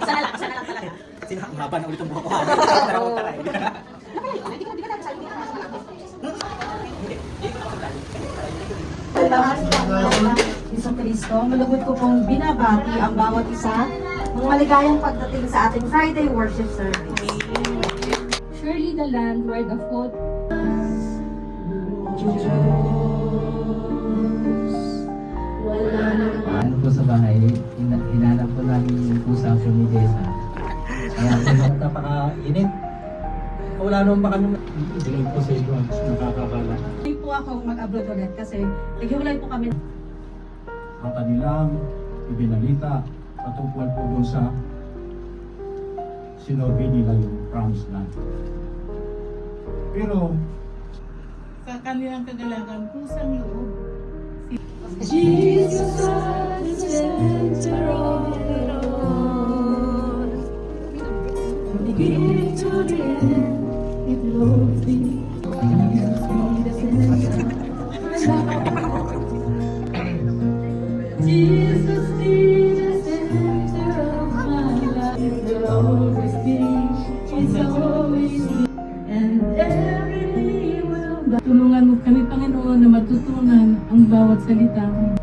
Sana lang talaga. Kasi nakakahaba na ulit ang buhok ko. Tara, magtaray. Isang Kristo, malugod ko pong binabati ang bawat isa ng maligayang pagdating sa ating Friday worship service. Surely the land where the foot Ano po sa bahay, hinanap po namin yung pusa po ni Desa. Kaya po napaka-init. Wala naman ba kami bigay po sa inyo, nakakakala. Hindi po ako mag-abroad ulit kasi naghiwalay po kami. Ang kanilang ibinalita patungkol po doon sa sinabi nila yung promised land. Pero sa kanilang kagalakan, pusang loob. Jesus at the center of it all. Beginning to the end, it will be Jesus be the center of my life. It will always be, it's always be, and every day will be. Tulungan mo kami, Panginoon, na matutunan ang bawat salita mo.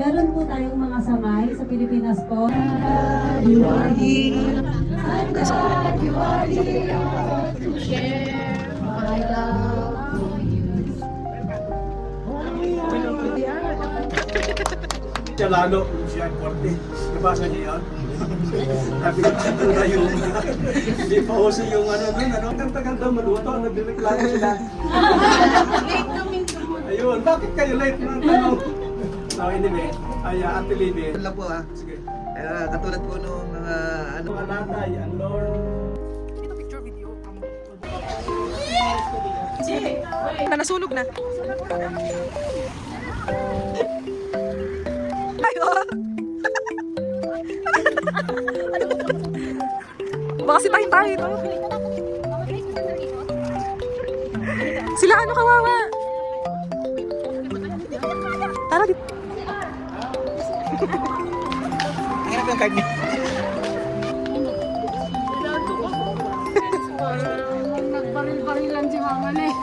Meron po tayong mga samay sa Pilipinas po. You are here, I'm glad you are here to share my love for you. Siya lalo, siya ang korte. Nabasa niya yun? Sabi ko, ito na yung hindi pa uso yung ano nun, ano? Ang tagal daw maluto, nagreklamo sila. Ayun, bakit kayo late ng tanong? No, anyway, ay Ate Libby. Yun lang po Sige. katulad po nung mga ano. Ang alatay, ang Lord. Na nasunog na. Ayo. Baka sipahin tayo ito. Sila ano kawawa? Tara dito. Hirap yung card niya. Nagbaril-barilan si Mama na eh.